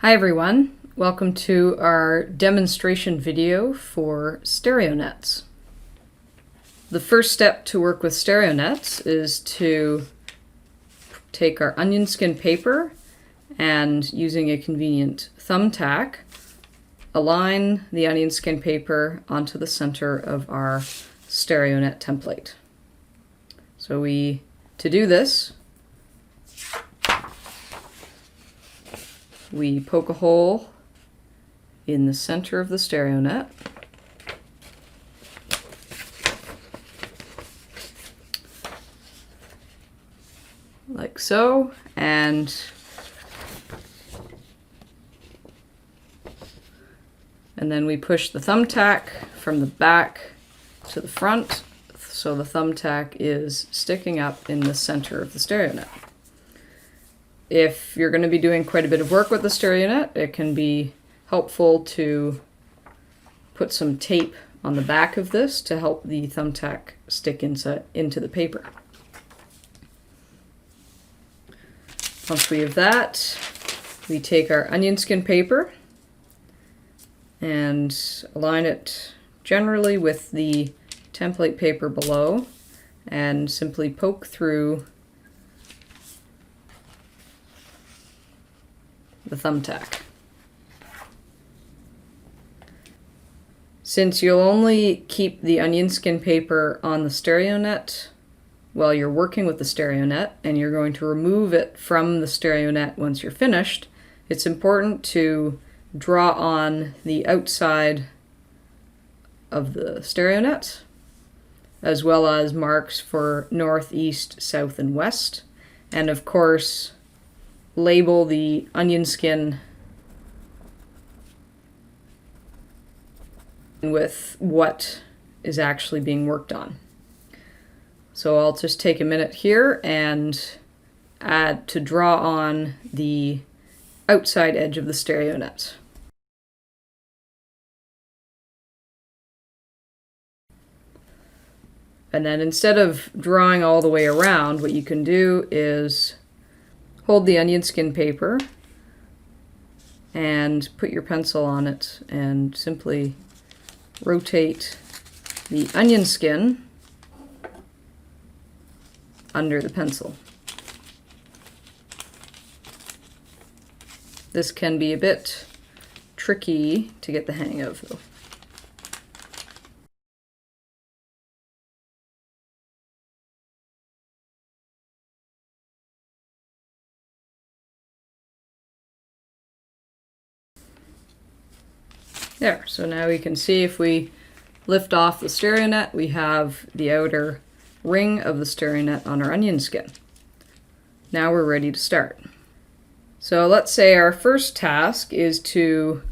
Hi everyone, welcome to our demonstration video for Stereonets. The first step to work with Stereonets is to take our onion skin paper and, using a convenient thumbtack, align the onion skin paper onto the center of our Stereonet template. So to do this, we poke a hole in the center of the Stereonet. Like so, and then we push the thumbtack from the back to the front, so the thumbtack is sticking up in the center of the Stereonet. If you're going to be doing quite a bit of work with the Stereonet, it can be helpful to put some tape on the back of this to help the thumbtack stick into the paper. Once we have that, we take our onion skin paper and align it generally with the template paper below and simply poke through the thumbtack. Since you'll only keep the onion skin paper on the Stereonet while you're working with the Stereonet, and you're going to remove it from the Stereonet once you're finished, it's important to draw on the outside of the Stereonet, as well as marks for north, east, south, and west, and of course label the onion skin with what is actually being worked on. So I'll just take a minute here and draw on the outside edge of the Stereonet. And then instead of drawing all the way around, what you can do is hold the onion skin paper and put your pencil on it and simply rotate the onion skin under the pencil. This can be a bit tricky to get the hang of, though. There, so now we can see if we lift off the Stereonet, we have the outer ring of the Stereonet on our onion skin. Now we're ready to start. So let's say our first task is to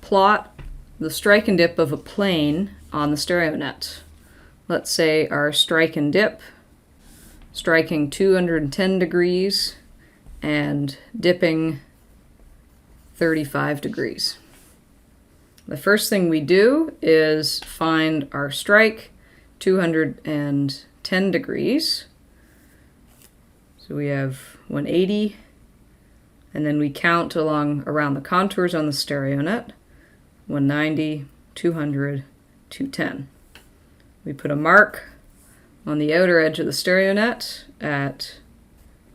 plot the strike and dip of a plane on the Stereonet. Let's say our strike and dip, striking 210 degrees and dipping 35 degrees. The first thing we do is find our strike, 210 degrees. So we have 180, and then we count around the contours on the Stereonet, 190, 200, 210. We put a mark on the outer edge of the Stereonet at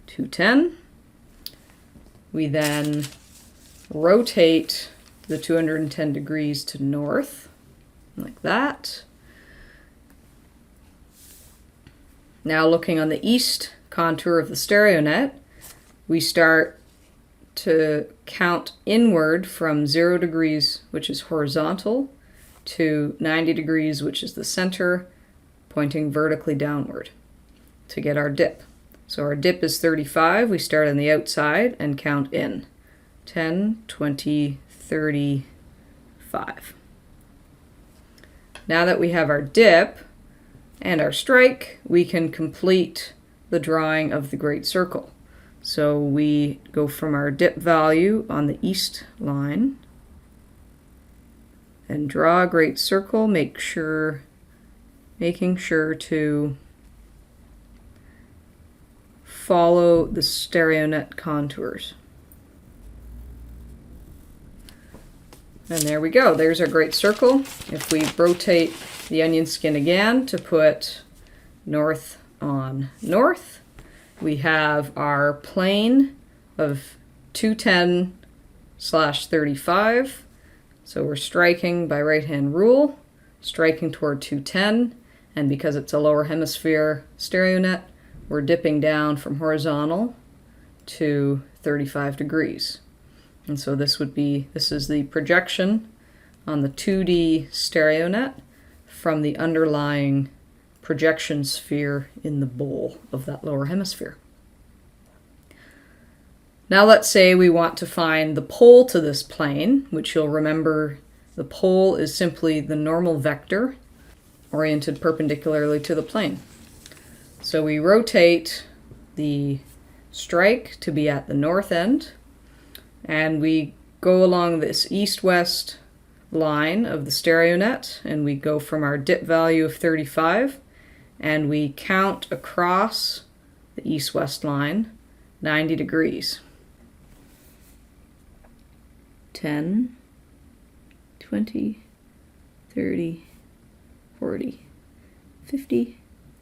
210. We then rotate the 210 degrees to north, like that. Now looking on the east contour of the Stereonet, we start to count inward from 0 degrees, which is horizontal, to 90 degrees, which is the center, pointing vertically downward to get our dip. So our dip is 35. We start on the outside and count in 10, 20, 35. Now that we have our dip and our strike, we can complete the drawing of the great circle. So we go from our dip value on the east line and draw a great circle, making sure to follow the Stereonet contours. And there we go. There's our great circle. If we rotate the onion skin again to put north on north, we have our plane of 210/35. So we're striking by right-hand rule, striking toward 210. And because it's a lower hemisphere Stereonet, we're dipping down from horizontal to 35 degrees. And so this is the projection on the 2D Stereonet from the underlying projection sphere in the bowl of that lower hemisphere. Now let's say we want to find the pole to this plane, which you'll remember the pole is simply the normal vector oriented perpendicularly to the plane. So we rotate the strike to be at the north end, and we go along this east-west line of the Stereonet, and we go from our dip value of 35, and we count across the east-west line 90 degrees. 10, 20, 30, 40, 50,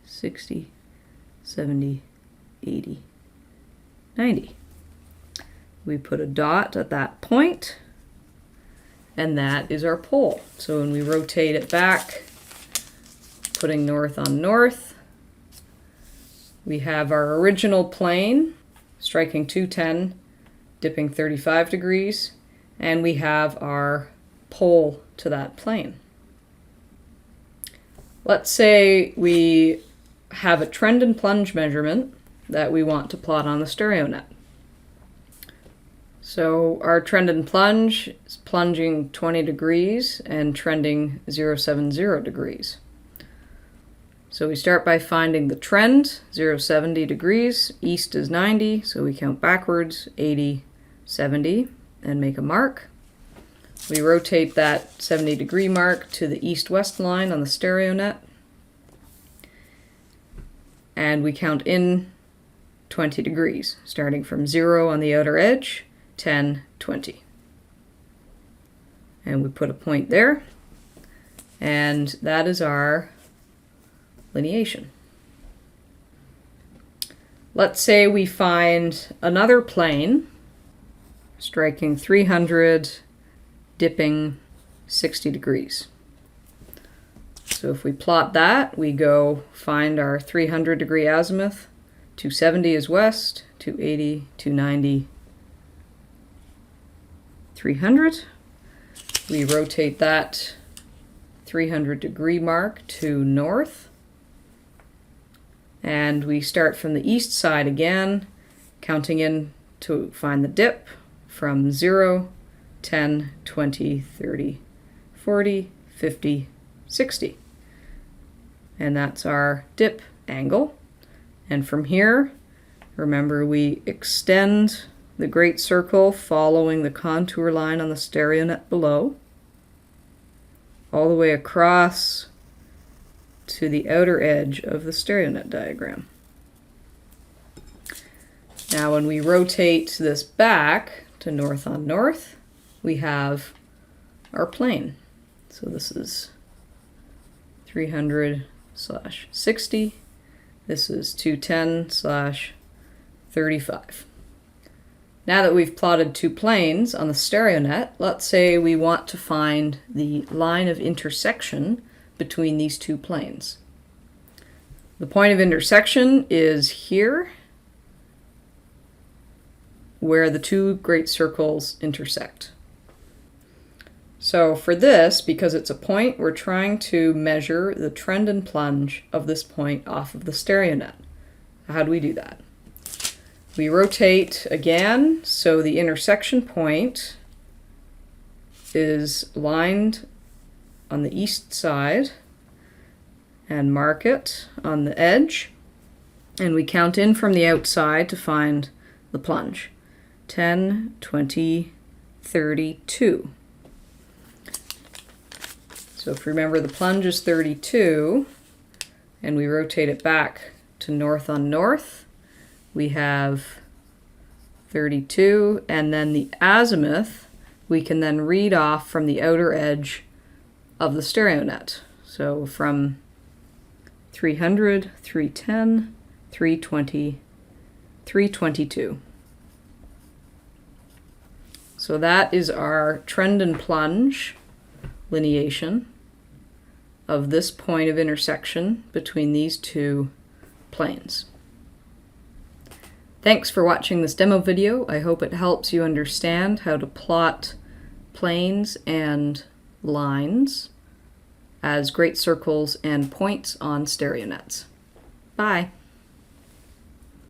60, 70, 80, 90. We put a dot at that point, and that is our pole. So when we rotate it back, putting north on north, we have our original plane striking 210, dipping 35 degrees, and we have our pole to that plane. Let's say we have a trend and plunge measurement that we want to plot on the Stereonet. So our trend and plunge is plunging 20 degrees and trending 070 degrees. So we start by finding the trend, 070 degrees, east is 90, so we count backwards, 80, 70, and make a mark. We rotate that 70 degree mark to the east-west line on the Stereonet, and we count in 20 degrees, starting from 0 on the outer edge, 10, 20. And we put a point there, and that is our lineation. Let's say we find another plane striking 300, dipping 60 degrees. So if we plot that, we go find our 300 degree azimuth, 270 is west, 280, 290, 300. We rotate that 300 degree mark to north, and we start from the east side again, counting in to find the dip from 0, 10, 20, 30, 40, 50, 60. And that's our dip angle. And from here, remember, we extend the great circle following the contour line on the Stereonet below, all the way across to the outer edge of the Stereonet diagram. Now when we rotate this back to north on north, we have our plane. So this is 300/60. This is 210/35. Now that we've plotted two planes on the Stereonet, let's say we want to find the line of intersection between these two planes. The point of intersection is here, where the two great circles intersect. So for this, because it's a point, we're trying to measure the trend and plunge of this point off of the Stereonet. How do we do that? We rotate again, so the intersection point is lined on the east side, and mark it on the edge, and we count in from the outside to find the plunge. 10, 20, 32. So if you remember, the plunge is 32, and we rotate it back to north on north, we have 32, and then the azimuth we can then read off from the outer edge of the Stereonet. So from 300, 310, 320, 322. So that is our trend and plunge lineation of this point of intersection between these two planes. Thanks for watching this demo video. I hope it helps you understand how to plot planes and lines as great circles and points on Stereonets. Bye.